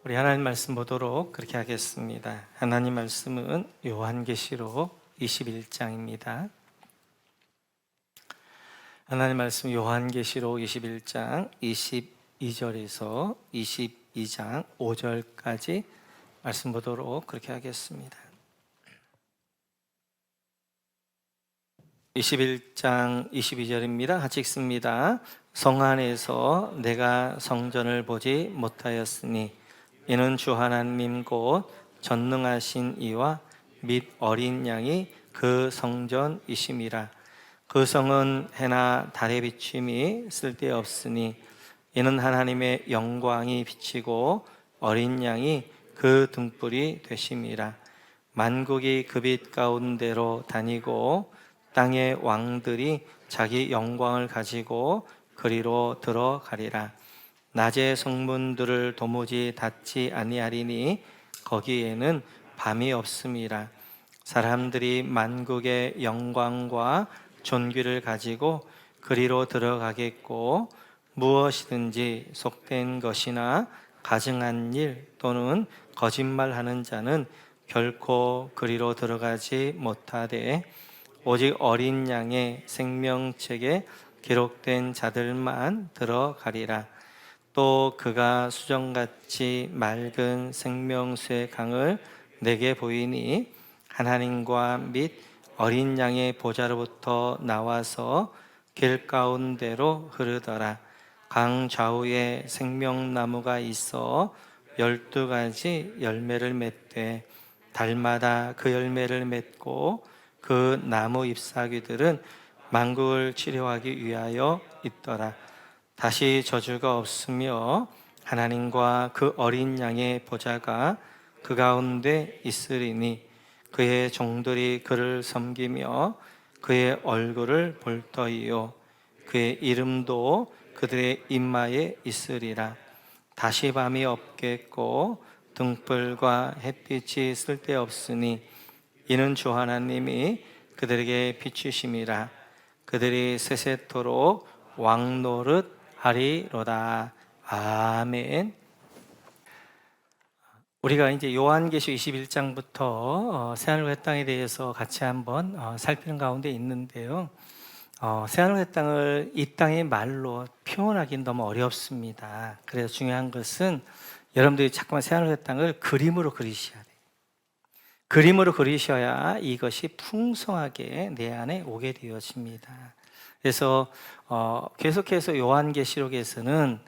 우리 하나님 말씀 보도록 그렇게 하겠습니다. 하나님 말씀은 요한계시록 21장입니다. 하나님 말씀 요한계시록 21장 22절에서 22장 5절까지 말씀 보도록 그렇게 하겠습니다. 21장 22절입니다. 같이 읽습니다. 성 안에서 내가 성전을 보지 못하였으니 이는 주 하나님 곧 전능하신 이와 및 어린 양이 그 성전이심이라. 그 성은 해나 달의 비춤이 쓸데없으니 이는 하나님의 영광이 비치고 어린 양이 그 등불이 되심이라. 만국이 그 빛 가운데로 다니고 땅의 왕들이 자기 영광을 가지고 그리로 들어가리라. 낮의 성문들을 도무지 닫지 아니하리니 거기에는 밤이 없음이라. 사람들이 만국의 영광과 존귀를 가지고 그리로 들어가겠고 무엇이든지 속된 것이나 가증한 일 또는 거짓말하는 자는 결코 그리로 들어가지 못하되 오직 어린 양의 생명책에 기록된 자들만 들어가리라. 또 그가 수정같이 맑은 생명수의 강을 내게 보이니 하나님과 및 어린 양의 보좌로부터 나와서 길 가운데로 흐르더라. 강 좌우에 생명나무가 있어 12가지 열매를 맺되 달마다 그 열매를 맺고 그 나무 잎사귀들은 만국을 치료하기 위하여 있더라. 다시 저주가 없으며 하나님과 그 어린 양의 보좌가 그 가운데 있으리니 그의 종들이 그를 섬기며 그의 얼굴을 볼 터이요 그의 이름도 그들의 인마에 있으리라. 다시 밤이 없겠고 등불과 햇빛이 쓸데없으니 이는 주 하나님이 그들에게 비추심이라. 그들이 세세토록 왕노릇 하리로다. 아멘. 우리가 이제 요한계시록 21장부터 새하늘과 땅에 대해서 같이 한번 살피는 가운데 있는데요. 새하늘과 땅을 이 땅의 말로 표현하기는 너무 어렵습니다. 그래서 중요한 것은 여러분들이 자꾸만 새하늘과 땅을 그림으로 그리셔야 돼요. 그림으로 그리셔야 이것이 풍성하게 내 안에 오게 되어집니다. 그래서 계속해서 요한계시록에서는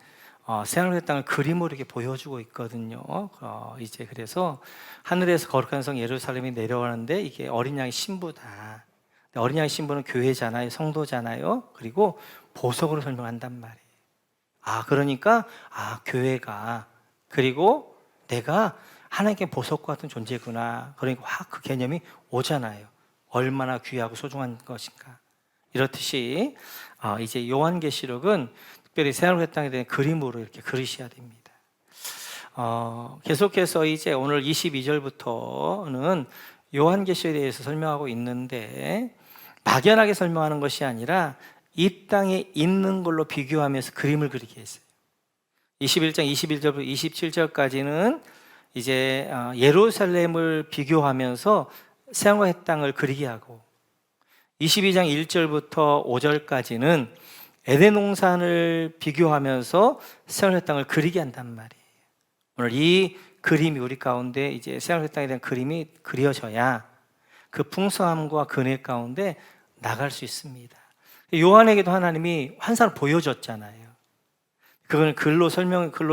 새하늘의 땅을 그림으로 이렇게 보여주고 있거든요. 이제 그래서 하늘에서 거룩한 성 예루살렘이 내려오는데 이게 어린 양의 신부다. 어린 양의 신부는 교회잖아요, 성도잖아요. 그리고 보석으로 설명한단 말이에요. 그러니까 교회가 그리고 내가 하나님께 보석과 같은 존재구나. 그러니까 확 그 개념이 오잖아요. 얼마나 귀하고 소중한 것인가. 이렇듯이 이제 요한계시록은 특별히 새하늘과 땅에 대한 그림으로 이렇게 그리셔야 됩니다. 계속해서 이제 오늘 22절부터는 요한계시록에 대해서 설명하고 있는데 막연하게 설명하는 것이 아니라 이 땅에 있는 걸로 비교하면서 그림을 그리게 했어요. 21장 21절부터 27절까지는 이제 예루살렘을 비교하면서 새하늘과 땅을 그리게 하고 22장 1절부터 5절까지는 에덴 동산을 비교하면서 새하늘과 땅을 그리게 한단 말이에요. 오늘 이 그림이 우리 가운데 이제 새하늘과 땅에 대한 그림이 그려져야 그 풍성함과 근혜 가운데 나갈 수 있습니다. 요한에게도 하나님이 환상을 보여줬잖아요. 그걸 글로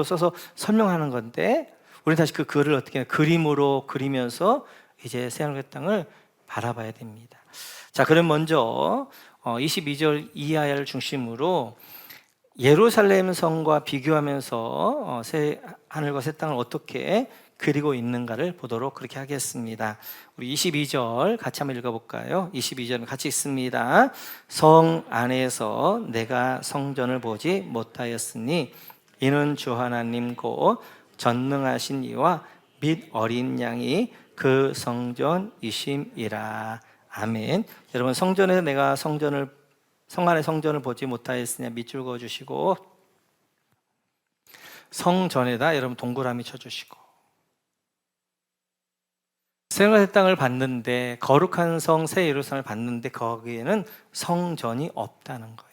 써서 설명하는 건데 우리는 다시 그 글을 어떻게 그림으로 그리면서 이제 새하늘과 땅을 바라봐야 됩니다. 자, 그럼 먼저 22절 이하야를 중심으로 예루살렘 성과 비교하면서 새 하늘과 새 땅을 어떻게 그리고 있는가를 보도록 그렇게 하겠습니다. 우리 22절 같이 한번 읽어볼까요? 22절은 같이 읽습니다. 성 안에서 내가 성전을 보지 못하였으니 이는 주 하나님 곧 전능하신 이와 및 어린 양이 그 성전이심이라. 아멘. 여러분, 성전에서 내가 성 안의 성전을 보지 못하였으냐 밑줄 그어주시고 성전에다 여러분 동그라미 쳐주시고, 새로운 땅을 봤는데, 거룩한 성 새 예루살렘을 봤는데 거기에는 성전이 없다는 거예요.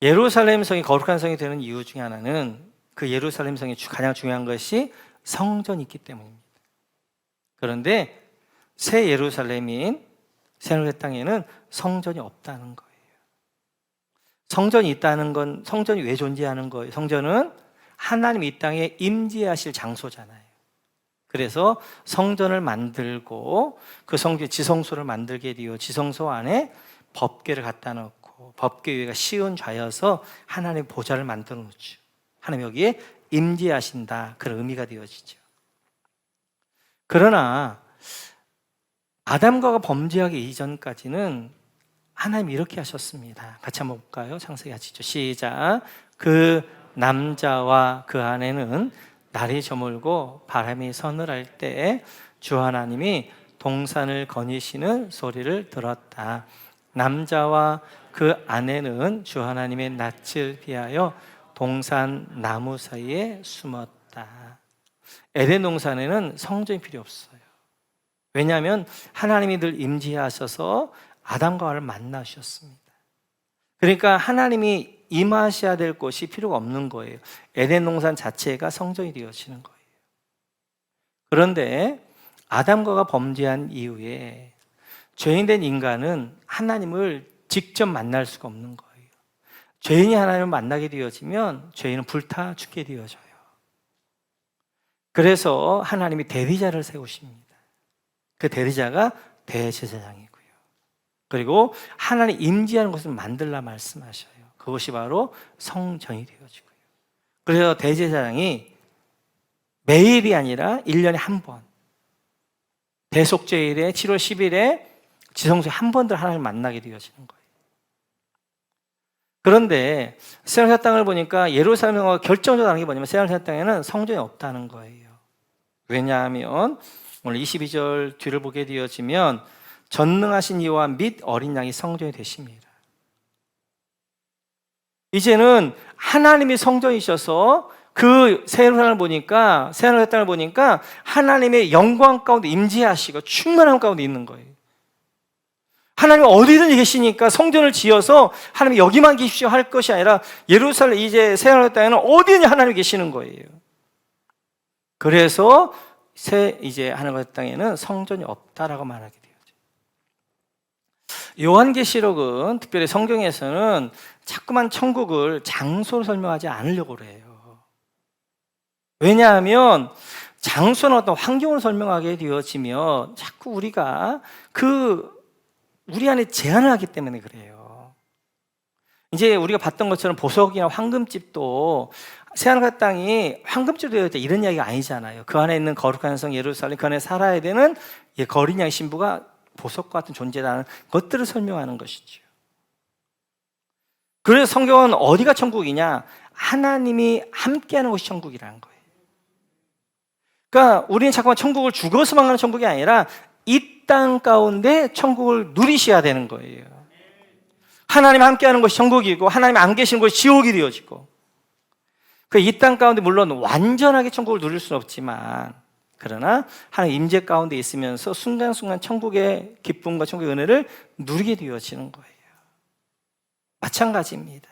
예루살렘 성이 거룩한 성이 되는 이유 중에 하나는 그 예루살렘 성이 가장 중요한 것이 성전이 있기 때문입니다. 그런데 새 예루살렘인 새로운 땅에는 성전이 없다는 거예요. 성전이 있다는 건, 성전이 왜 존재하는 거예요? 성전은 하나님이 이 땅에 임재하실 장소잖아요. 그래서 성전을 만들고 그 성전 지성소를 만들게 되어 지성소 안에 법궤를 갖다 놓고 법궤 위가 시은 좌여서 하나님의 보좌를 만들어 놓죠. 하나님 여기에 임재하신다, 그런 의미가 되어지죠. 그러나 아담과 범죄하기 이전까지는 하나님이 이렇게 하셨습니다. 같이 한번 볼까요? 창세기 하시죠. 시작. 그 남자와 그 아내는 날이 저물고 바람이 서늘할 때 주 하나님이 동산을 거니시는 소리를 들었다. 남자와 그 아내는 주 하나님의 낯을 피하여 동산 나무 사이에 숨었다. 에덴 동산에는 성전이 필요 없어요. 왜냐하면 하나님이 늘 임재하셔서 아담과 하와를 만나셨습니다. 그러니까 하나님이 임하셔야 될 곳이 필요가 없는 거예요. 에덴 동산 자체가 성전이 되어지는 거예요. 그런데 아담과 하와가 범죄한 이후에 죄인된 인간은 하나님을 직접 만날 수가 없는 거예요. 죄인이 하나님을 만나게 되어지면 죄인은 불타 죽게 되어져요. 그래서 하나님이 대리자를 세우십니다. 그 대리자가 대제사장이고요. 그리고 하나님 임재하는 곳을 만들라 말씀하셔요. 그것이 바로 성전이 되어지고요. 그래서 대제사장이 매일이 아니라 1년에 한 번, 대속죄일에 7월 10일에 지성소에 한 번들 하나님을 만나게 되어지는 거예요. 그런데 새하늘 새 땅을 보니까 예루살렘과 결정적으로 다른 게 뭐냐면 새하늘 새 땅에는 성전이 없다는 거예요. 왜냐하면 오늘 22절 뒤를 보게 되어지면 전능하신 이와 및 어린 양이 성전이 되십니다. 이제는 하나님이 성전이셔서 그 새하늘을 보니까, 새하늘 새 땅을 보니까 하나님의 영광 가운데 임재하시고 충만함 가운데 있는 거예요. 하나님이 어디든지 계시니까 성전을 지어서 하나님이 여기만 계십시오 할 것이 아니라 예루살렘 이제 새하늘 땅에는 어디든지 하나님이 계시는 거예요. 그래서 이제 하늘과 땅에는 성전이 없다라고 말하게 되죠. 요한계시록은 특별히 성경에서는 자꾸만 천국을 장소로 설명하지 않으려고 그래요. 왜냐하면 장소는 어떤 환경을 설명하게 되어지면 자꾸 우리가 우리 안에 제한을 하기 때문에 그래요. 이제 우리가 봤던 것처럼 보석이나 황금집도 새하늘과 땅이 황금집이 되어야 돼, 이런 이야기가 아니잖아요. 그 안에 있는 거룩한 성 예루살렘, 그 안에 살아야 되는 거린 양 신부가 보석과 같은 존재라는 것들을 설명하는 것이죠. 그래서 성경은 어디가 천국이냐? 하나님이 함께하는 곳이 천국이라는 거예요. 그러니까 우리는 잠깐만 천국을 죽어서만 가는 천국이 아니라 이 땅 가운데 천국을 누리셔야 되는 거예요. 하나님 함께하는 곳이 천국이고 하나님 안 계시는 곳이 지옥이 되어지고, 이 땅 가운데 물론 완전하게 천국을 누릴 수는 없지만 그러나 하나님 임재 가운데 있으면서 순간순간 천국의 기쁨과 천국의 은혜를 누리게 되어지는 거예요. 마찬가지입니다.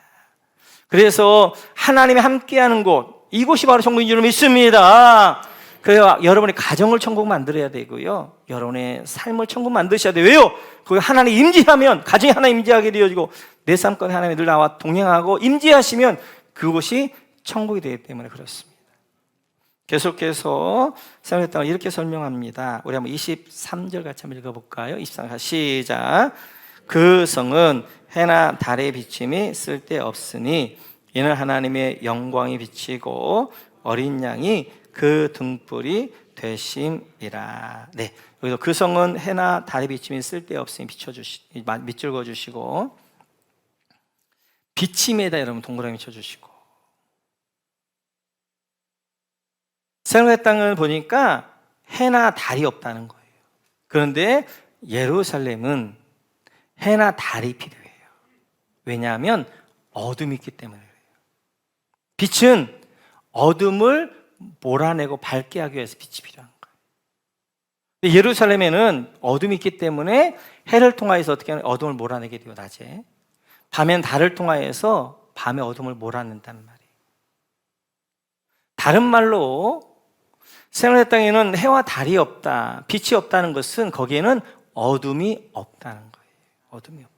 그래서 하나님이 함께하는 곳, 이곳이 바로 천국인 줄 믿습니다. 그래서 여러분의 가정을 천국 만들어야 되고요, 여러분의 삶을 천국 만드셔야 돼요. 왜요? 거기 하나님 임재하면 가정이 하나님 임재하게 되어지고 내 삶 가운데 하나님이 늘 나와 동행하고 임재하시면 그곳이 천국이 되기 때문에 그렇습니다. 계속해서 새하늘 땅을 이렇게 설명합니다. 우리 한번 23절 같이 한번 읽어볼까요? 23절 시작. 그 성은 해나 달의 비침이 쓸데없으니 이는 하나님의 영광이 비치고 어린 양이 그 등불이 되심이라. 네, 여기서 그 성은 해나 달의 비침이 쓸데없으니 밑줄 그어주시고, 비침에다 여러분 동그라미 쳐주시고, 새하늘 땅을 보니까 해나 달이 없다는 거예요. 그런데 예루살렘은 해나 달이 필요해요. 왜냐하면 어둠이 있기 때문에 그래요. 빛은 어둠을 몰아내고 밝게 하기 위해서 빛이 필요한 거예요. 예루살렘에는 어둠이 있기 때문에 해를 통하여서 어떻게 하면 어둠을 몰아내게 돼요, 낮에. 밤엔 달을 통하여서 밤에 어둠을 몰아낸단 말이에요. 다른 말로 새하늘 땅에는 해와 달이 없다, 빛이 없다는 것은 거기에는 어둠이 없다는 거예요. 어둠이 없다.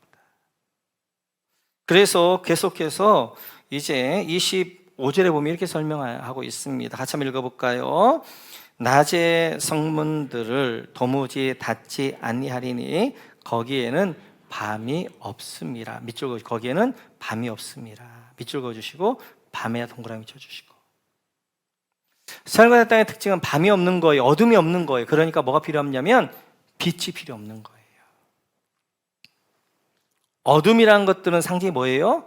그래서 계속해서 이제 25절에 보면 이렇게 설명하고 있습니다. 같이 한번 읽어볼까요? 낮의 성문들을 도무지 닫지 아니하리니 거기에는 밤이 없습니다. 밑줄 그어, 거기에는 밤이 없습니다. 밑줄 그어주시고 밤에 동그라미 쳐주시고. 새하늘과 땅의 특징은 밤이 없는 거예요. 어둠이 없는 거예요. 그러니까 뭐가 필요하냐면 빛이 필요 없는 거예요. 어둠이라는 것들은 상징이 뭐예요?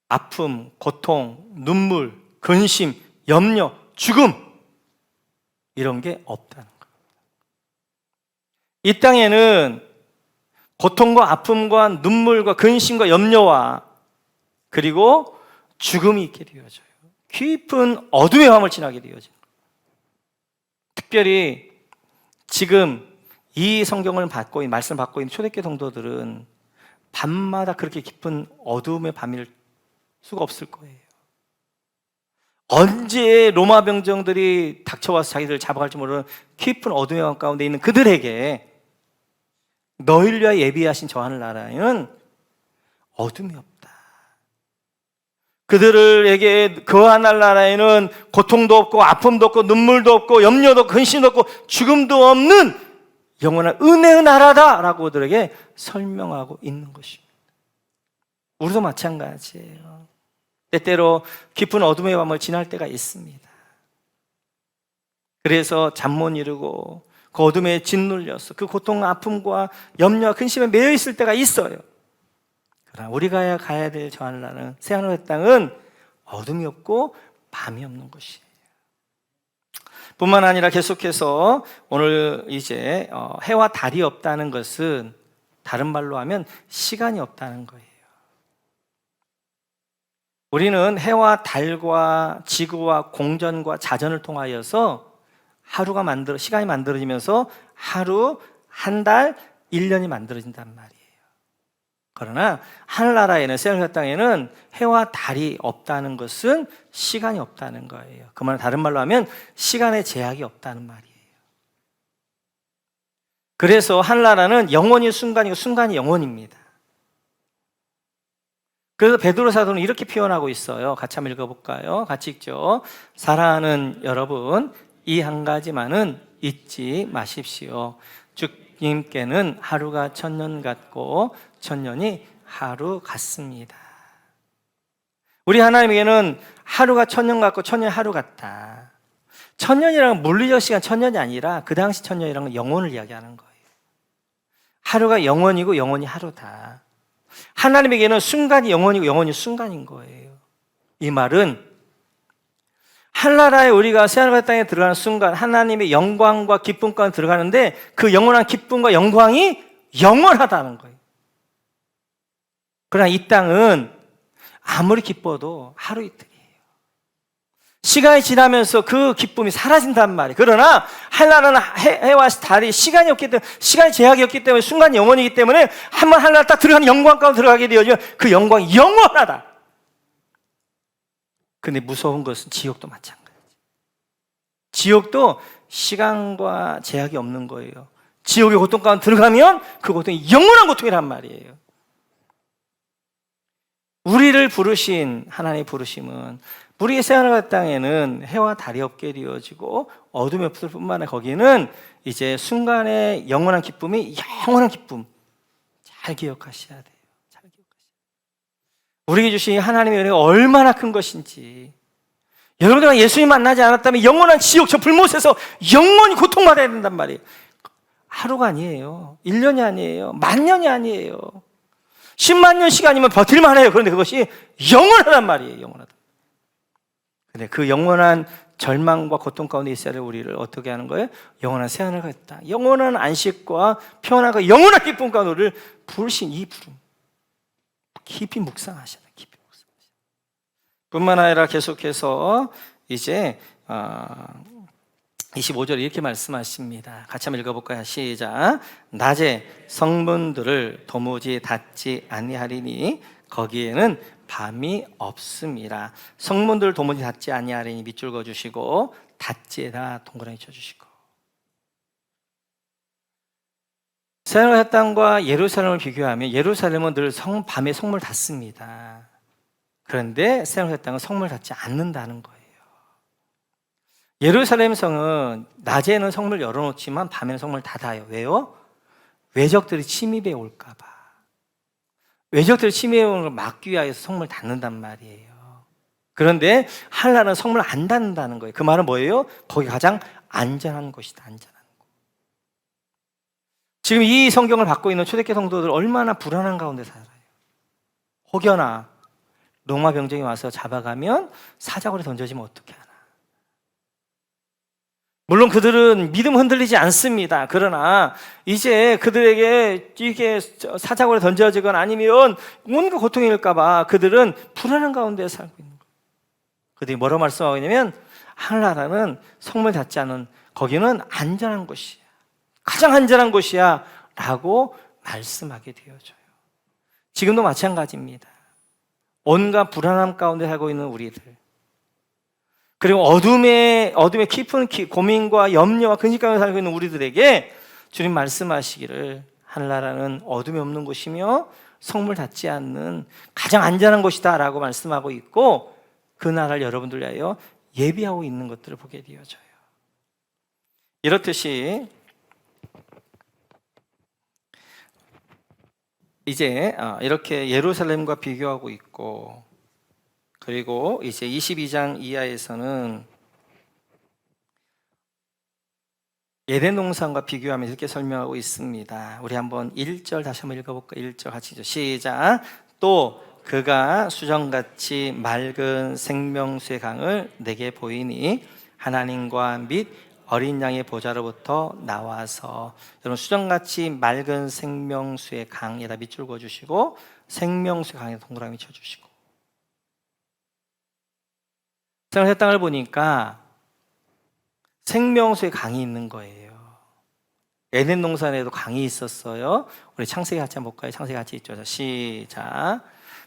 아픔, 고통, 눈물, 근심, 염려, 죽음, 이런 게 없다는 거예요. 이 땅에는 고통과 아픔과 눈물과 근심과 염려와 그리고 죽음이 있게 되어져요. 깊은 어둠의 밤을 지나게 되어져요. 특별히 지금 이 성경을 받고 있는, 말씀을 받고 있는 초대교회 성도들은 밤마다 그렇게 깊은 어둠의 밤일 수가 없을 거예요. 언제 로마 병정들이 닥쳐와서 자기들을 잡아갈지 모르는 깊은 어둠의 밤 가운데 있는 그들에게 너희를 위하여 예비하신 저 하늘나라에는 어둠이 없다. 그들에게 그 하늘나라에는 고통도 없고 아픔도 없고 눈물도 없고 염려도 없고 근심도 없고 죽음도 없는 영원한 은혜의 나라다라고 그들에게 설명하고 있는 것입니다. 우리도 마찬가지예요. 때때로 깊은 어둠의 밤을 지날 때가 있습니다. 그래서 잠 못 이루고 그 어둠에 짓눌려서 그 고통, 아픔과 염려와 근심에 매여 있을 때가 있어요. 그러나 우리가 가야 될 저 하늘나라는 새하늘의 땅은 어둠이 없고 밤이 없는 것이에요. 뿐만 아니라 계속해서 오늘 이제 해와 달이 없다는 것은 다른 말로 하면 시간이 없다는 거예요. 우리는 해와 달과 지구와 공전과 자전을 통하여서 시간이 만들어지면서 하루, 한 달, 1년이 만들어진단 말이에요. 그러나 하늘나라에는, 새하늘 땅에는 해와 달이 없다는 것은 시간이 없다는 거예요. 그 말은 다른 말로 하면 시간의 제약이 없다는 말이에요. 그래서 하늘나라는 영원이 순간이고 순간이 영원입니다. 그래서 베드로 사도는 이렇게 표현하고 있어요. 같이 한번 읽어볼까요? 같이 읽죠. 사랑하는 여러분, 이 한 가지만은 잊지 마십시오. 주님께는 하루가 천년 같고 천년이 하루 같습니다. 우리 하나님에게는 하루가 천년 같고 천년이 하루 같다. 천년이라는 건 물리적 시간 천년이 아니라 그 당시 천년이라는 건 영혼을 이야기하는 거예요. 하루가 영원이고 영원이 하루다. 하나님에게는 순간이 영원이고 영원이 순간인 거예요. 이 말은 하늘나라에 우리가 새하늘 땅에 들어가는 순간 하나님의 영광과 기쁨 가운데 들어가는데 그 영원한 기쁨과 영광이 영원하다는 거예요. 그러나 이 땅은 아무리 기뻐도 하루 이틀이에요. 시간이 지나면서 그 기쁨이 사라진단 말이에요. 그러나 하늘나라는 해와 달이 시간이 없기 때문에, 시간이 제약이 없기 때문에 순간 영원이기 때문에 한번 하늘나라 딱 들어가는 영광 가운데 들어가게 되어지면 그 영광이 영원하다. 근데 무서운 것은 지옥도 마찬가지예요. 지옥도 시간과 제약이 없는 거예요. 지옥의 고통 가운데 들어가면 그 고통이 영원한 고통이란 말이에요. 우리를 부르신 하나님의 부르심은 우리의 새하늘 땅에는 해와 달이 없게 되어지고 어둠이 없을 뿐만 아니라 거기는 이제 순간의 영원한 기쁨이 영원한 기쁨. 잘 기억하셔야 돼요. 잘 기억하셔야 돼요. 우리에게 주신 하나님의 은혜가 얼마나 큰 것인지. 여러분들과 예수님 만나지 않았다면 영원한 지옥 저 불못에서 영원히 고통받아야 된단 말이에요. 하루가 아니에요. 1년이 아니에요. 만년이 아니에요. 10만 년 시간이면 버틸만 해요. 그런데 그것이 영원하단 말이에요. 영원하다. 근데 그 영원한 절망과 고통 가운데 있어야 될 우리를 어떻게 하는 거예요? 영원한 새하늘과 있다. 영원한 안식과 평안과 영원한 기쁨 가운데 우리를 부르신 이 부름. 깊이 묵상하셔야 돼요. 깊이 묵상하셔야 돼요. 뿐만 아니라 계속해서 이제 25절에 이렇게 말씀하십니다. 같이 한번 읽어볼까요? 시작. 낮에 성문들을 도무지 닫지 아니하리니 거기에는 밤이 없음이라. 성문들을 도무지 닫지 아니하리니 밑줄 그어주시고 닫지에다 동그라미 쳐주시고. 이스라엘 땅과 예루살렘을 비교하면 예루살렘은 늘 밤에 성문을 닫습니다. 그런데 이스라엘 땅은 성문을 닫지 않는다는 거예요. 예루살렘 성은 낮에는 성문을 열어놓지만 밤에는 성문을 닫아요. 왜요? 외적들이 침입해 올까 봐. 외적들이 침입해 오는 걸 막기 위해서 성문을 닫는단 말이에요. 그런데 하늘나라는 성문을 안 닫는다는 거예요. 그 말은 뭐예요? 거기 가장 안전한 곳이다. 안전한 곳. 지금 이 성경을 받고 있는 초대교회 성도들 얼마나 불안한 가운데 살아요. 혹여나 로마 병정이 와서 잡아가면 사자굴에 던져지면 어떻게 하나. 물론 그들은 믿음 흔들리지 않습니다. 그러나 이제 그들에게 이게 사자굴에 던져지거나 아니면 온갖 고통이 일까 봐 그들은 불안한 가운데 살고 있는 거예요. 그들이 뭐라고 말씀하고 있냐면 하늘나라는 성문 닫지 않은 거기는 안전한 곳이야. 가장 안전한 곳이야 라고 말씀하게 되어져요. 지금도 마찬가지입니다. 온갖 불안함 가운데 살고 있는 우리들, 그리고 어둠의 깊은 고민과 염려와 근심 가운데 살고 있는 우리들에게 주님 말씀하시기를 하늘나라는 어둠이 없는 곳이며 성물 닫지 않는 가장 안전한 곳이다 라고 말씀하고 있고, 그 나라를 여러분들 위하여 예비하고 있는 것들을 보게 되어져요. 이렇듯이 이제 이렇게 예루살렘과 비교하고 있고, 그리고 이제 22장 이하에서는 에덴 동산과 비교하면서 이렇게 설명하고 있습니다. 우리 한번 1절 다시 한번 읽어볼까요? 1절 같이 시작. 또 그가 수정같이 맑은 생명수의 강을 내게 보이니 하나님과 및 어린 양의 보좌로부터 나와서, 여러분 수정같이 맑은 생명수의 강에다 밑줄 그어주시고 생명수의 강에다 동그라미 쳐주시고. 새 땅을 보니까 생명수의 강이 있는 거예요. 에덴 동산에도 강이 있었어요. 우리 창세기 같이 한번 볼까요? 창세기 같이 있죠. 시작.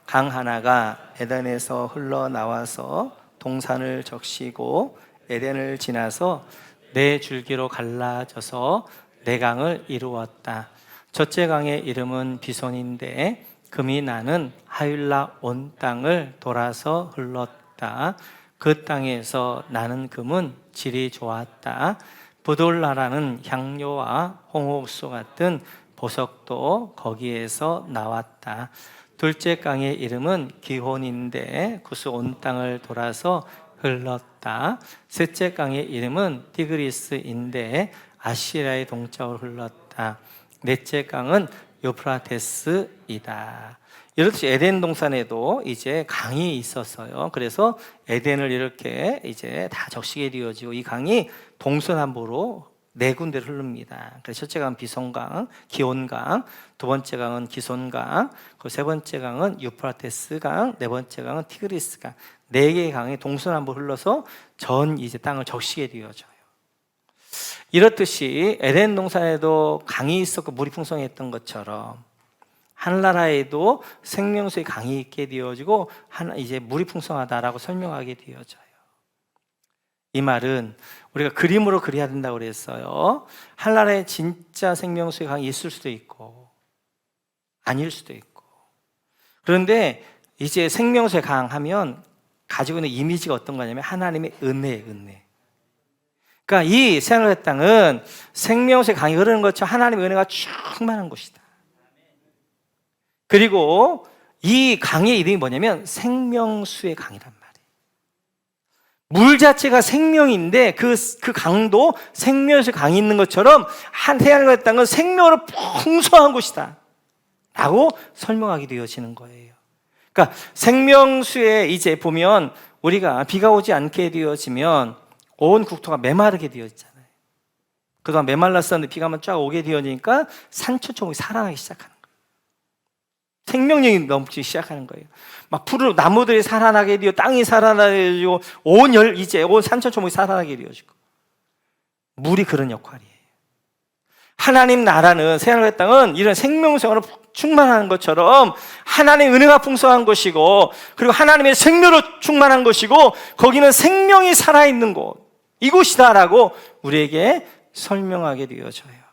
강 하나가 에덴에서 흘러나와서 동산을 적시고 에덴을 지나서 네 줄기로 갈라져서 네 강을 이루었다. 첫째 강의 이름은 비손인데 금이 나는 하윌라 온 땅을 돌아서 흘렀다. 그 땅에서 나는 금은 질이 좋았다. 부돌라라는 향료와 홍옥수 같은 보석도 거기에서 나왔다. 둘째 강의 이름은 기혼인데 구스 온 땅을 돌아서 흘렀다. 셋째 강의 이름은 티그리스인데 아시라의 동쪽으로 흘렀다. 넷째 강은 유프라테스이다. 이렇듯이 에덴 동산에도 이제 강이 있었어요. 그래서 에덴을 이렇게 이제 다 적시게 되어지고 이 강이 동서남북으로 네 군데를 흐릅니다. 그래서 첫째 강은 비손강, 기온강, 두 번째 강은 기손강, 그리고 세 번째 강은 유프라테스강, 네 번째 강은 티그리스강. 네 개의 강이 동서남북 흘러서 전 이제 땅을 적시게 되어져요. 이렇듯이 에덴 동산에도 강이 있었고 물이 풍성했던 것처럼 하늘나라에도 생명수의 강이 있게 되어지고 이제 물이 풍성하다라고 설명하게 되어져요. 이 말은 우리가 그림으로 그려야 된다고 그랬어요. 하늘나라에 진짜 생명수의 강이 있을 수도 있고 아닐 수도 있고. 그런데 이제 생명수의 강 하면 가지고 있는 이미지가 어떤 거냐면 하나님의 은혜. 그러니까 이 새하늘 땅은 생명수의 강이 흐르는 것처럼 하나님의 은혜가 충만한 곳이다. 그리고 이 강의 이름이 뭐냐면 생명수의 강이란 말이에요. 물 자체가 생명인데 그 강도 생명수의 강이 있는 것처럼 새하늘 땅은 생명으로 풍성한 곳이다 라고 설명하게 되어지는 거예요. 그러니까 생명수에 이제 보면 우리가 비가 오지 않게 되어지면 온 국토가 메마르게 되어있잖아요. 그동안 메말랐었는데 비가 한번 쫙 오게 되어지니까 산초초목이 살아나기 시작하는 거예요. 생명력이 넘치기 시작하는 거예요. 막 푸르 나무들이 살아나게 되어 땅이 살아나게 되고 이제 온 산천초목이 살아나게 되어지고 물이 그런 역할이에요. 하나님 나라는 새하늘의 땅은 이런 생명성으로 충만한 것처럼 하나님의 은혜가 풍성한 것이고 그리고 하나님의 생명으로 충만한 것이고 거기는 생명이 살아있는 곳 이곳이다라고 우리에게 설명하게 되어져요.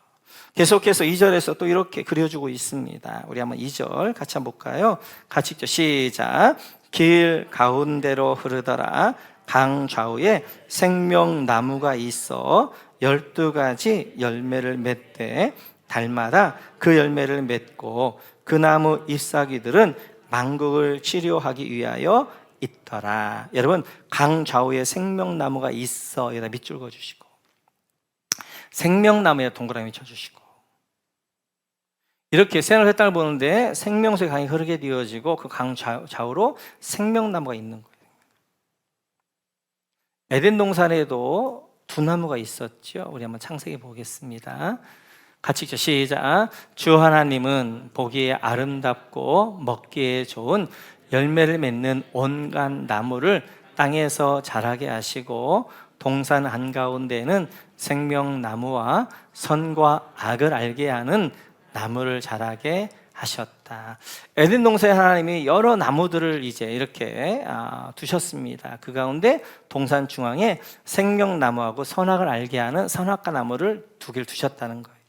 계속해서 2절에서 또 이렇게 그려주고 있습니다. 우리 한번 2절 같이 한번 볼까요? 같이 읽죠. 시작. 길 가운데로 흐르더라. 강 좌우에 생명나무가 있어 12가지 열매를 맺되 달마다 그 열매를 맺고 그 나무 잎사귀들은 만국을 치료하기 위하여 있더라. 여러분, 강 좌우에 생명나무가 있어 여기다 밑줄 그어주시고 생명나무에 동그라미 쳐주시고 이렇게 새하늘의 땅을 보는데 생명수의 강이 흐르게 되어지고 그 강 좌우로 생명나무가 있는 거예요. 에덴 동산에도 두 나무가 있었죠. 우리 한번 창세기 보겠습니다. 같이 읽죠. 시작. 주 하나님은 보기에 아름답고 먹기에 좋은 열매를 맺는 온갖 나무를 땅에서 자라게 하시고 동산 한가운데는 생명나무와 선과 악을 알게 하는 나무를 자라게 하셨다. 에덴 동산에 하나님이 여러 나무들을 이제 이렇게 두셨습니다. 그 가운데 동산 중앙에 생명나무하고 선악을 알게 하는 선악과 나무를 두 개를 두셨다는 거예요.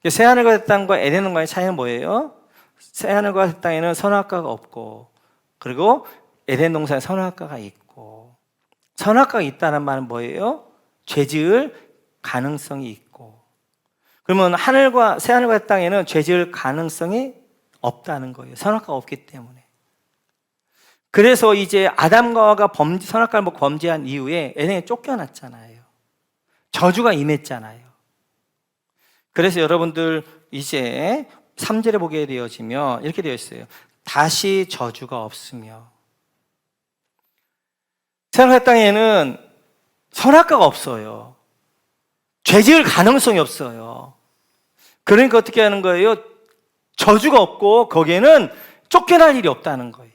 새하늘과 새 땅과 에덴 동산의 차이는 뭐예요? 새하늘과 새 땅에는 선악과가 없고 그리고 에덴 동산에 선악과가 있고 선악과가 있다는 말은 뭐예요? 죄 지을 가능성이 있고 그러면 새하늘과 새 땅에는 죄 지을 가능성이 없다는 거예요. 선악과가 없기 때문에. 그래서 이제 아담과 하와가 선악과를 먹고 범죄한 이후에 에덴에 쫓겨났잖아요. 저주가 임했잖아요. 그래서 여러분들 이제 3절에 보게 되어지면 이렇게 되어 있어요. 다시 저주가 없으며 새하늘과 새 땅에는 선악과가 없어요. 죄 지을 가능성이 없어요. 그러니까 어떻게 하는 거예요? 저주가 없고 거기에는 쫓겨날 일이 없다는 거예요.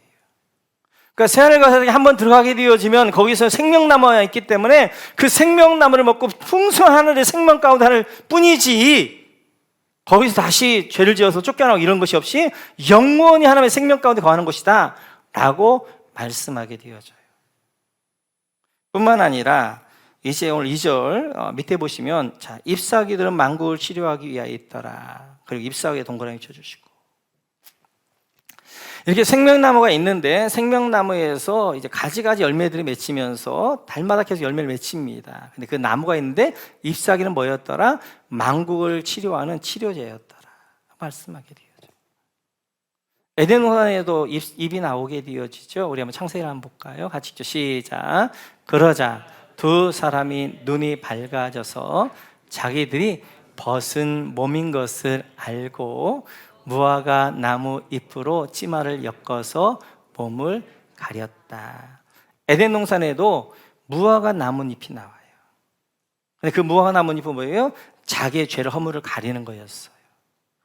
그러니까 새하늘과 새 땅에 한번 들어가게 되어지면 거기서 생명나무가 있기 때문에 그 생명나무를 먹고 풍성한 하늘의 생명 가운데 하늘 뿐이지 거기서 다시 죄를 지어서 쫓겨나고 이런 것이 없이 영원히 하나님의 생명 가운데 거하는 것이다 라고 말씀하게 되어져요. 뿐만 아니라 이제 오늘 2절 밑에 보시면 자, 잎사귀들은 만국을 치료하기 위하여 있더라. 그리고 잎사귀에 동그라미 쳐주시고 이렇게 생명나무가 있는데 생명나무에서 이제 가지가지 열매들이 맺히면서 달마다 계속 열매를 맺힙니다. 근데 그 나무가 있는데 잎사귀는 뭐였더라? 만국을 치료하는 치료제였더라 말씀하게 되어져. 에덴 동산에도 잎이 나오게 되어지죠. 우리 한번 창세기를 한번 볼까요? 같이 읽죠. 시작. 그러자 두 사람이 눈이 밝아져서 자기들이 벗은 몸인 것을 알고 무화과 나무 잎으로 치마를 엮어서 몸을 가렸다. 에덴 동산에도 무화과 나뭇잎이 나와요. 근데 그 무화과 나뭇잎은 뭐예요? 자기의 죄를 허물을 가리는 거였어요.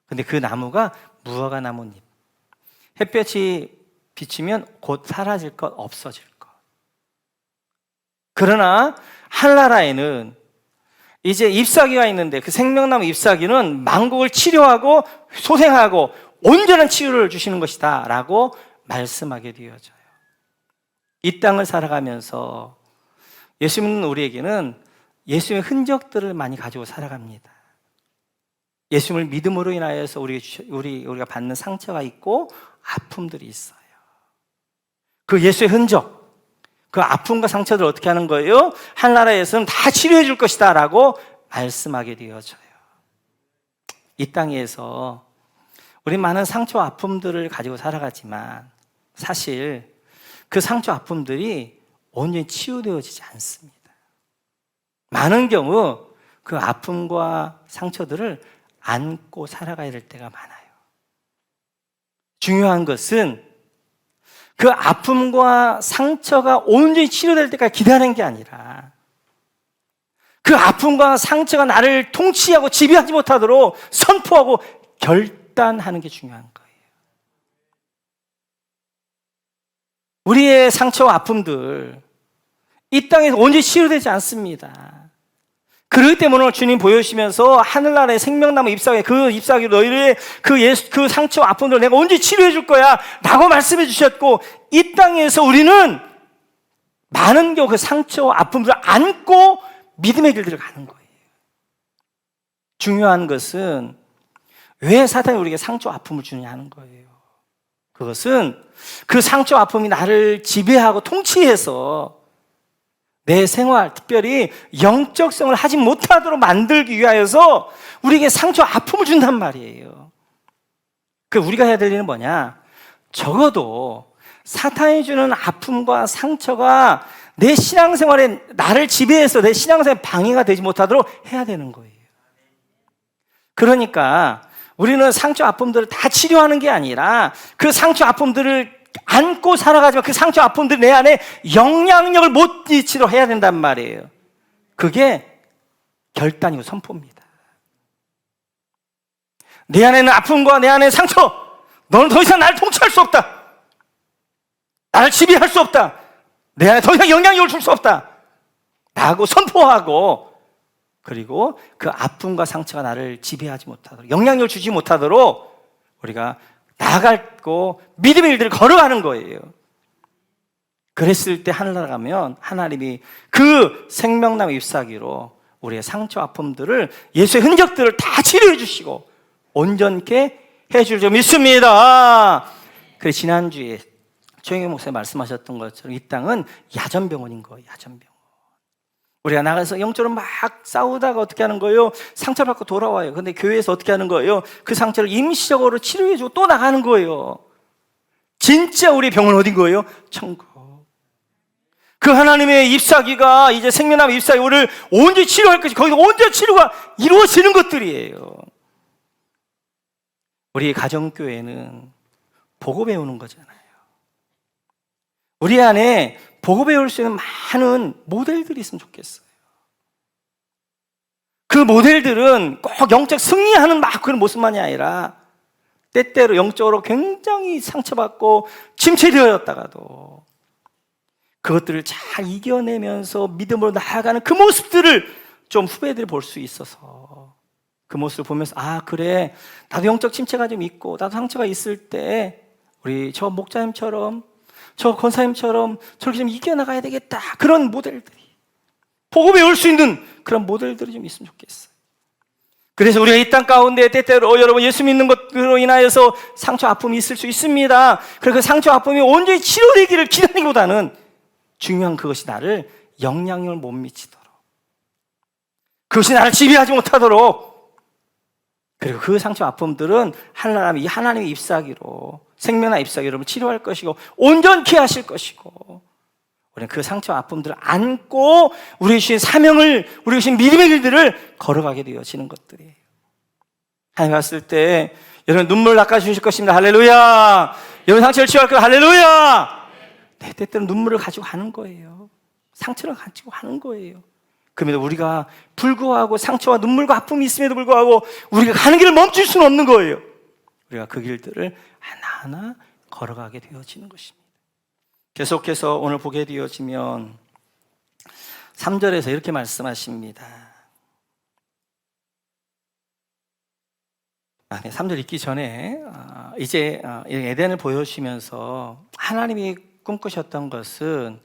근데 그 나무가 무화과 나뭇잎. 햇볕이 비치면 곧 사라질 것, 없어질 것. 그러나 하늘나라에는 이제 잎사귀가 있는데 그 생명나무 잎사귀는 만국을 치료하고 소생하고 온전한 치유를 주시는 것이다 라고 말씀하게 되어져요. 이 땅을 살아가면서 예수 믿는 우리에게는 예수의 흔적들을 많이 가지고 살아갑니다. 예수님을 믿음으로 인하여서 우리가 받는 상처가 있고 아픔들이 있어요. 그 예수의 흔적, 그 아픔과 상처들을 어떻게 하는 거예요? 하늘나라에서는 다 치료해 줄 것이다 라고 말씀하게 되어져요. 이 땅에서 우리 많은 상처와 아픔들을 가지고 살아가지만 사실 그 상처 아픔들이 온전히 치유되어지지 않습니다. 많은 경우 그 아픔과 상처들을 안고 살아가야 될 때가 많아요. 중요한 것은 그 아픔과 상처가 온전히 치료될 때까지 기다리는 게 아니라 그 아픔과 상처가 나를 통치하고 지배하지 못하도록 선포하고 결단하는 게 중요한 거예요. 우리의 상처와 아픔들 이 땅에서 언제 치료되지 않습니다. 그렇기 때문에 오늘 주님 보여주시면서 하늘나라의 생명나무 잎사귀 그 잎사귀로 너희의 그 상처와 아픔들을 내가 언제 치료해 줄 거야 라고 말씀해 주셨고, 이 땅에서 우리는 많은 경우 그 상처와 아픔들을 안고 믿음의 길들을 가는 거예요. 중요한 것은 왜 사탄이 우리에게 상처와 아픔을 주느냐 하는 거예요. 그것은 그 상처와 아픔이 나를 지배하고 통치해서 내 생활, 특별히 영적 생활을 하지 못하도록 만들기 위하여서 우리에게 상처와 아픔을 준단 말이에요. 그 우리가 해야 될 일은 뭐냐? 적어도 사탄이 주는 아픔과 상처가 내 신앙생활에 나를 지배해서 내 신앙생활에 방해가 되지 못하도록 해야 되는 거예요. 그러니까 우리는 상처 아픔들을 다 치료하는 게 아니라 그 상처 아픔들을 안고 살아가지만 그 상처 아픔들이 내 안에 영향력을 못 미치도록 해야 된단 말이에요. 그게 결단이고 선포입니다. 내 안에는 아픔과 내 안에 상처, 너는 더 이상 나를 통치할 수 없다, 나를 지배할 수 없다, 내 안에 더 이상 영향력을 줄 수 없다 라고 선포하고, 그리고 그 아픔과 상처가 나를 지배하지 못하도록, 영향력을 주지 못하도록 우리가 나아가고 믿음의 일들을 걸어가는 거예요. 그랬을 때 하늘나라 가면 하나님이 그 생명나무 잎사귀로 우리의 상처 아픔들을, 예수의 흔적들을 다 치료해 주시고 온전케 해줄 줄 믿습니다. 그래서 지난주에 최영희 목사님 말씀하셨던 것처럼 이 땅은 야전병원인 거예요. 야전병원. 우리가 나가서 영적으로 막 싸우다가 어떻게 하는 거예요? 상처받고 돌아와요. 근데 교회에서 어떻게 하는 거예요? 그 상처를 임시적으로 치료해주고 또 나가는 거예요. 진짜 우리 병은 어딘 거예요? 천국. 그 하나님의 잎사귀가, 이제 생명나무 잎사귀를 언제 치료할 것이, 거기서 언제 치료가 이루어지는 것들이에요. 우리 가정교회는 보고 배우는 거잖아요. 우리 안에 보고 배울 수 있는 많은 모델들이 있으면 좋겠어요. 그 모델들은 꼭 영적 승리하는 막 그런 모습만이 아니라 때때로 영적으로 굉장히 상처받고 침체되었다가도 그것들을 잘 이겨내면서 믿음으로 나아가는 그 모습들을 좀 후배들이 볼 수 있어서, 그 모습을 보면서 아 그래, 나도 영적 침체가 좀 있고 나도 상처가 있을 때 우리 저 목자님처럼 저 권사님처럼 저렇게 좀 이겨나가야 되겠다, 그런 모델들이, 보고 배울 수 있는 그런 모델들이 좀 있으면 좋겠어요. 그래서 우리가 이 땅 가운데 때때로 여러분 예수 믿는 것으로 인하여서 상처 아픔이 있을 수 있습니다. 그래서 그 상처 아픔이 온전히 치료되기를 기다리기보다는 중요한 그것이 나를 영향력을 못 미치도록, 그것이 나를 지배하지 못하도록, 그리고 그 상처 아픔들은 하나님의 잎사귀로, 생명나 잎사귀로 치료할 것이고 온전케 하실 것이고, 우리는 그 상처 아픔들을 안고 우리 주신 사명을, 우리 주신 믿음의 길들을 걸어가게 되어지는 것들이에요. 하나님 봤을 때 여러분 눈물 닦아주실 것입니다. 할렐루야. 여러분 상처를 치유할 거예요. 할렐루야. 네, 때때로 눈물을 가지고 가는 거예요. 상처를 가지고 가는 거예요. 그럼에도 우리가 불구하고 상처와 눈물과 아픔이 있음에도 불구하고 우리가 가는 길을 멈출 수는 없는 거예요. 우리가 그 길들을 하나하나 걸어가게 되어지는 것입니다. 계속해서 오늘 보게 되어지면 3절에서 이렇게 말씀하십니다. 3절 읽기 전에 이제 에덴을 보여주시면서 하나님이 꿈꾸셨던 것은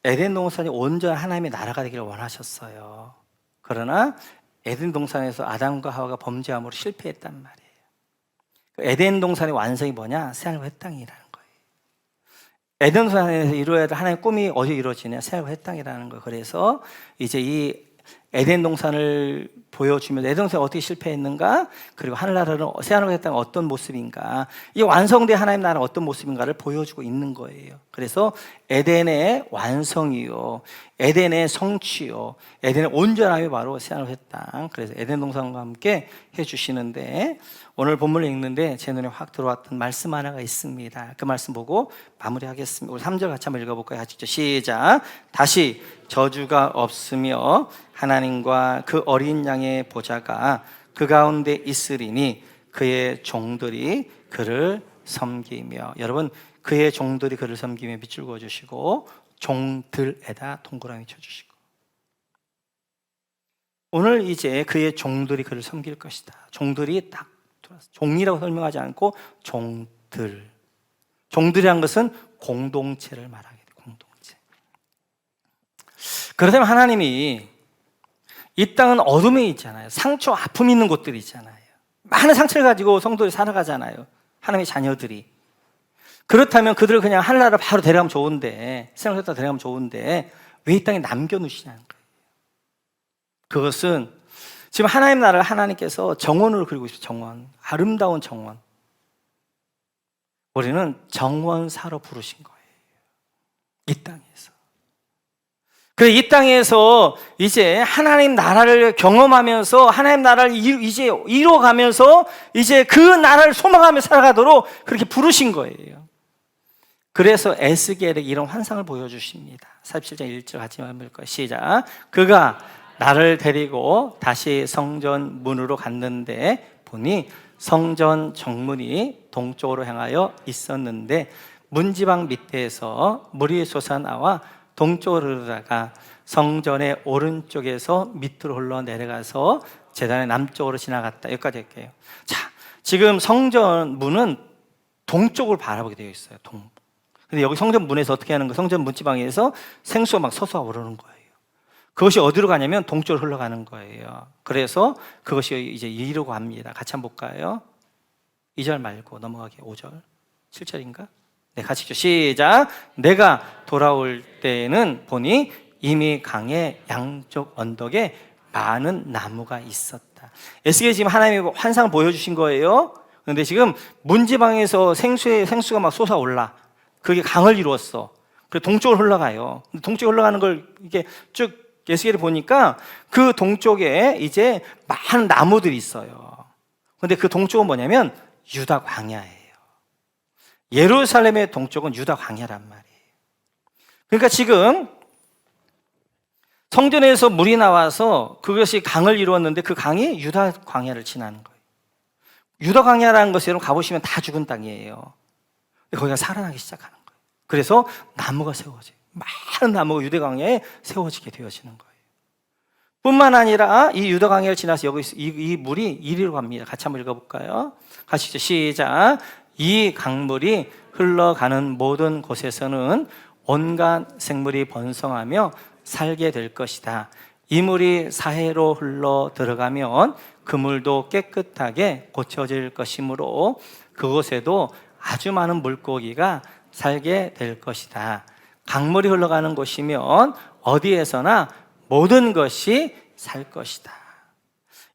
에덴 동산이 온전한 하나님의 나라가 되기를 원하셨어요. 그러나 에덴 동산에서 아담과 하와가 범죄함으로 실패했단 말이에요. 에덴 동산의 완성이 뭐냐? 새하늘과 땅이라는 거예요. 에덴 동산에서 이루어야 될 하나님의 꿈이 어디 이루어지냐? 새하늘과 땅이라는 거예요. 그래서 이제 이 에덴 동산을 보여주면 에덴 동산이 어떻게 실패했는가, 그리고 하늘나라는 새하늘과 땅은 어떤 모습인가, 이 완성된 하나님 나라는 어떤 모습인가를 보여주고 있는 거예요. 그래서 에덴의 완성이요, 에덴의 성취요, 에덴의 온전함이 바로 새하늘과 땅. 그래서 에덴 동산과 함께 해주시는데, 오늘 본문을 읽는데 제 눈에 확 들어왔던 말씀 하나가 있습니다. 그 말씀 보고 마무리하겠습니다. 우리 3절 같이 한번 읽어볼까요? 같이 시작. 다시 저주가 없으며 하나님과 그 어린 양의 보좌가 그 가운데 있으리니 그의 종들이 그를 섬기며. 여러분, 그의 종들이 그를 섬기며 밑줄 그어주시고 종들에다 동그라미 쳐주시고, 오늘 이제 그의 종들이 그를 섬길 것이다. 종들이 딱 들어왔어. 종이라고 설명하지 않고 종들. 종들이란 것은 공동체를 말하게 돼. 공동체. 그렇다면 하나님이 이 땅은 어둠에 있잖아요. 상처, 아픔이 있는 곳들이 있잖아요. 많은 상처를 가지고 성도들이 살아가잖아요. 하나님의 자녀들이. 그렇다면 그들을 그냥 하늘나라로 바로 데려가면 좋은데, 세상에다 데려가면 좋은데 왜 이 땅에 남겨놓으시냐는 거예요. 그것은 지금 하나님 나라를 하나님께서 정원을 그리고 있어요. 정원. 아름다운 정원. 우리는 정원사로 부르신 거예요. 이 땅에서. 그래, 이 땅에서 이제 하나님 나라를 경험하면서 하나님 나라를 이제 이뤄가면서 이제 그 나라를 소망하며 살아가도록 그렇게 부르신 거예요. 그래서 에스겔에 이런 환상을 보여주십니다. 47장 1절 같이 한번 볼까요? 시작. 그가 나를 데리고 다시 성전 문으로 갔는데 보니 성전 정문이 동쪽으로 향하여 있었는데 문지방 밑에서 물이 솟아나와 동쪽으로 흐르다가 성전의 오른쪽에서 밑으로 흘러내려가서 제단의 남쪽으로 지나갔다. 여기까지 할게요. 자, 지금 성전 문은 동쪽을 바라보게 되어 있어요. 근데 여기 성전 문에서 어떻게 하는 거예요? 성전 문지방에서 생수가 막 솟아 오르는 거예요. 그것이 어디로 가냐면 동쪽으로 흘러가는 거예요. 그래서 그것이 이제 이루고 갑니다. 같이 한번 볼까요? 2절 말고 넘어가게 5절, 7절인가? 네, 같이 읽죠. 시작. 내가 돌아올 때는 보니 이미 강의 양쪽 언덕에 많은 나무가 있었다. 에스겔이 지금 하나님의 환상을 보여주신 거예요. 그런데 지금 문지방에서 생수가 막 솟아올라. 그게 강을 이루었어. 그래서 동쪽으로 흘러가요. 동쪽으로 흘러가는 걸 이렇게 쭉 에스겔을 보니까 그 동쪽에 이제 많은 나무들이 있어요. 그런데 그 동쪽은 뭐냐면 유다 광야예요. 예루살렘의 동쪽은 유다 광야란 말이에요. 그러니까 지금 성전에서 물이 나와서 그것이 강을 이루었는데 그 강이 유다 광야를 지나는 거예요. 유다 광야라는 것이 여러분 가보시면 다 죽은 땅이에요. 거기가 살아나기 시작하는 거예요. 그래서 나무가 세워져요. 많은 나무가 유다 광야에 세워지게 되어지는 거예요. 뿐만 아니라 이 유다 광야를 지나서 여기 이 물이 이리로 갑니다. 같이 한번 읽어볼까요? 같이 시작. 이 강물이 흘러가는 모든 곳에서는 온갖 생물이 번성하며 살게 될 것이다. 이 물이 사해로 흘러 들어가면 그 물도 깨끗하게 고쳐질 것이므로 그곳에도 아주 많은 물고기가 살게 될 것이다. 강물이 흘러가는 곳이면 어디에서나 모든 것이 살 것이다.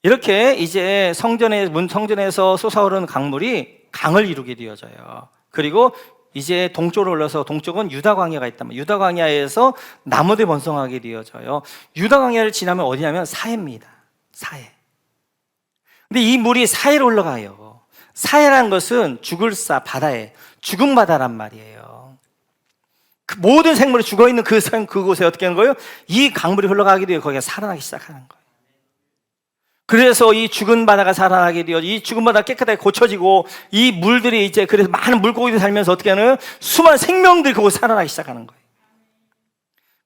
이렇게 이제 성전에서 솟아오르는 강물이 강을 이루게 되어져요. 그리고 이제 동쪽으로 올라서 동쪽은 유다 광야가 있단 말이에요. 유다 광야에서 나무들이 번성하게 되어져요. 유다 광야를 지나면 어디냐면 사해입니다. 사해. 근데 이 물이 사해로 올라가요. 사해라는 것은 죽을사 바다에 죽은 바다란 말이에요. 그 모든 생물이 죽어있는 그곳에 어떻게 하는 거예요? 이 강물이 흘러가게 되어 거기가 살아나기 시작하는 거예요. 그래서 이 죽은 바다가 살아나게 되어 이 죽은 바다가 깨끗하게 고쳐지고 이 물들이 이제 그래서 많은 물고기들이 살면서 어떻게 하는 거예요? 수많은 생명들이 그곳에 살아나기 시작하는 거예요.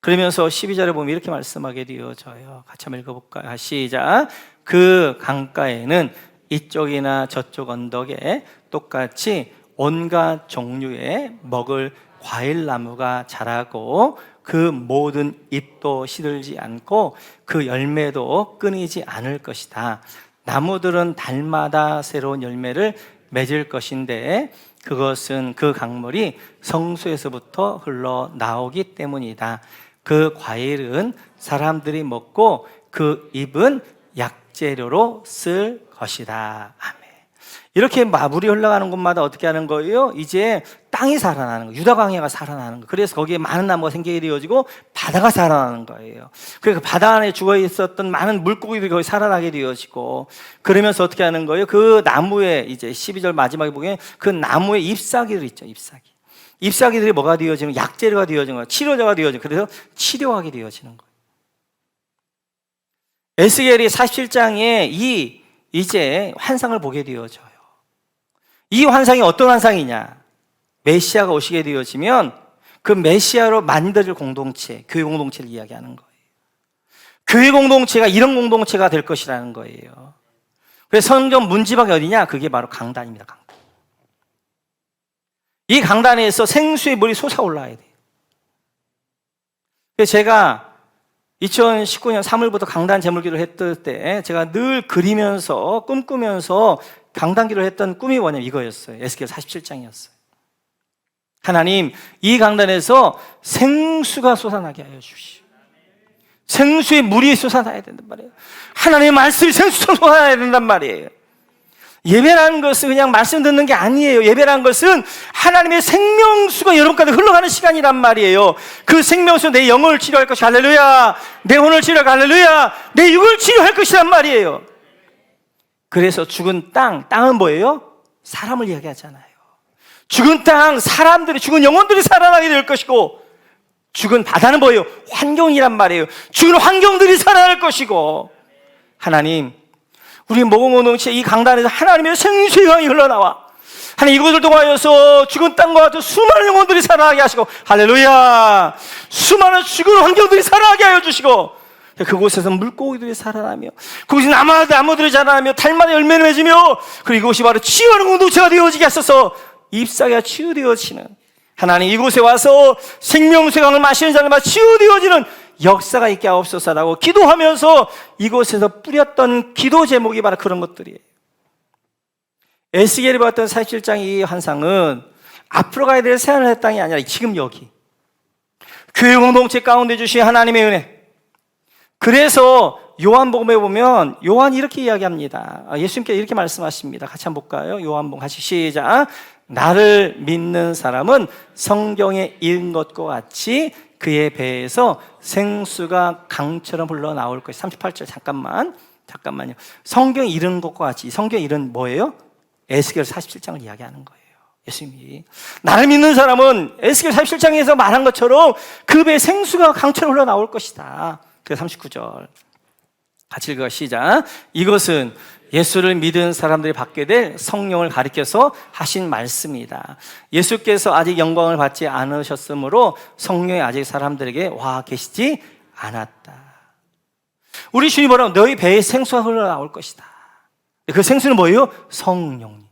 그러면서 12절에 보면 이렇게 말씀하게 되어져요. 같이 한번 읽어볼까요? 시작. 그 강가에는 이쪽이나 저쪽 언덕에 똑같이 온갖 종류의 먹을 과일나무가 자라고 그 모든 잎도 시들지 않고 그 열매도 끊이지 않을 것이다. 나무들은 달마다 새로운 열매를 맺을 것인데 그것은 그 강물이 성소에서부터 흘러나오기 때문이다. 그 과일은 사람들이 먹고 그 잎은 약재료로 쓸 것이다. 아멘. 이렇게 물이 흘러가는 곳마다 어떻게 하는 거예요? 이제 땅이 살아나는 거예요. 유다 광야가 살아나는 거예요. 그래서 거기에 많은 나무가 생기게 되어지고 바다가 살아나는 거예요. 그래서 바다 안에 죽어 있었던 많은 물고기들이 거기 살아나게 되어지고 그러면서 어떻게 하는 거예요? 그 나무에 이제 12절 마지막에 보면 그 나무에 잎사귀들 있죠. 잎사귀들이 뭐가 되어지는 약재료가 되어지는 거예요. 치료제가 되어지는 거예요. 그래서 치료하게 되어지는 거예요. 에스겔이 47장에 이제 환상을 보게 되어져요. 이 환상이 어떤 환상이냐? 메시아가 오시게 되어지면 그 메시아로 만들 공동체, 교회 공동체를 이야기하는 거예요. 교회 공동체가 이런 공동체가 될 것이라는 거예요. 그래서 성경 문지방이 어디냐? 그게 바로 강단입니다. 강단. 이 강단에서 생수의 물이 솟아올라야 돼요. 그래서 제가 2019년 3월부터 강단 제물기도를 했을 때 제가 늘 그리면서 꿈꾸면서 강단기도를 했던 꿈이 뭐냐면 이거였어요. 에스겔 47장이었어요. 하나님, 이 강단에서 생수가 솟아나게 하여 주시오. 생수의 물이 솟아나야 된단 말이에요. 하나님의 말씀이 생수처럼 솟아나야 된단 말이에요. 예배라는 것은 그냥 말씀 듣는 게 아니에요. 예배라는 것은 하나님의 생명수가 여러분까지 흘러가는 시간이란 말이에요. 그 생명수, 내 영을 치료할 것이 할렐루야, 내 혼을 치료할 것이 할렐루야, 내 육을 치료할 것이란 말이에요. 그래서 죽은 땅은 뭐예요? 사람을 이야기하잖아요. 죽은 땅, 사람들이, 죽은 영혼들이 살아나게 될 것이고, 죽은 바다는 뭐예요? 환경이란 말이에요. 죽은 환경들이 살아날 것이고, 하나님, 우리 모공공동체 이 강단에서 하나님의 생수의 강이 흘러나와 하나님, 이곳을 통하여서 죽은 땅과 같은 수많은 영혼들이 살아나게 하시고, 할렐루야, 수많은 죽은 환경들이 살아나게 하여 주시고, 그곳에서 물고기들이 살아나며, 그곳에 나무들이 자라나며, 달마다 열매를 맺으며, 그리고 이곳이 바로 치유하는 공동체가 되어지게 하소서. 잎사귀가 치유되어지는, 하나님, 이곳에 와서 생명수의 강을 마시는 자들마다 치유되어지는 역사가 있게 하옵소서라고 기도하면서 이곳에서 뿌렸던 기도 제목이 바로 그런 것들이에요. 에스겔이 봤던 47장 이 환상은 앞으로 가야 될 새하늘의 땅이 아니라 지금 여기 교회 공동체 가운데 주신 하나님의 은혜. 그래서 요한복음에 보면 요한이 이렇게 이야기합니다. 예수님께서 이렇게 말씀하십니다. 같이 한번 볼까요? 요한복음 같이 시작. 나를 믿는 사람은 성경에 읽은 것과 같이 그의 배에서 생수가 강처럼 흘러나올 것이. 38절 잠깐만요. 성경에 읽은 것과 같이, 성경에 읽은 뭐예요? 에스겔 47장을 이야기하는 거예요. 예수님이 나를 믿는 사람은 에스겔 47장에서 말한 것처럼 그 배에 생수가 강처럼 흘러나올 것이다. 그래서 39절 같이 읽어 시작. 이것은 예수를 믿은 사람들이 받게 될 성령을 가리켜서 하신 말씀이다. 예수께서 아직 영광을 받지 않으셨으므로 성령이 아직 사람들에게 와 계시지 않았다. 우리 주님 뭐라고? 너희 배에 생수가 흘러나올 것이다. 그 생수는 뭐예요? 성령님.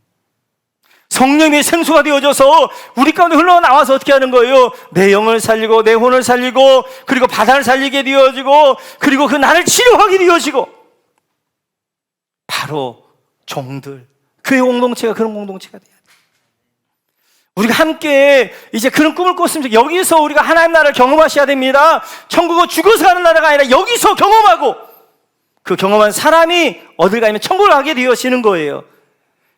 성령이 생수가 되어져서 우리 가운데 흘러나와서 어떻게 하는 거예요? 내 영을 살리고 내 혼을 살리고, 그리고 바다를 살리게 되어지고, 그리고 그 나를 치료하게 되어지고, 바로 종들, 교회 공동체가 그런 공동체가 돼야 돼. 우리가 함께 이제 그런 꿈을 꿨으면 여기서 우리가 하나님 나라를 경험하셔야 됩니다. 천국은 죽어서 가는 나라가 아니라 여기서 경험하고, 그 경험한 사람이 어딜 가면 천국을 가게 되어지는 거예요.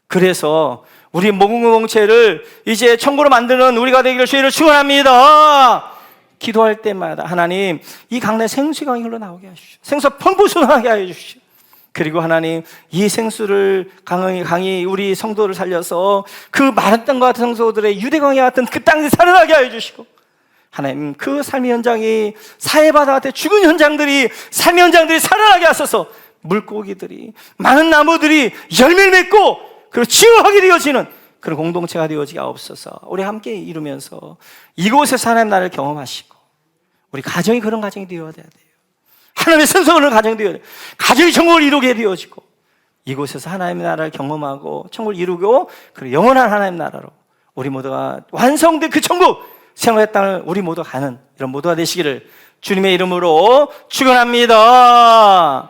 그래서 우리 모공공동체를 이제 천국으로 만드는 우리가 되기를 주의를 축원합니다. 기도할 때마다 하나님, 이 강내 생수의 강이 흘러나오게 하십시오. 생수가 펑펑 솟아나게 하여 주십시오. 그리고 하나님, 이 생수를 강이 우리 성도를 살려서 그 마른 땅과 같은 성도들의 유대강에 같은 그 땅이 살아나게 하여 주시고, 하나님, 그 삶의 현장이 사해바다 같은 죽은 현장들이, 삶의 현장들이 살아나게 하소서. 물고기들이, 많은 나무들이 열매를 맺고 그리고 치유하게 되어지는 그런 공동체가 되어지게 하옵소서. 우리 함께 이루면서 이곳에서 하나님 나라를 경험하시고, 우리 가정이 그런 가정이 되어야 돼요. 하나님의 선성을 가정이 되어야 돼요. 가정이 천국을 이루게 되어지고, 이곳에서 하나님의 나라를 경험하고 천국을 이루고, 그리고 영원한 하나님의 나라로 우리 모두가 완성된 그 천국, 생활의 땅을 우리 모두 가는 이런 모두가 되시기를 주님의 이름으로 축원합니다.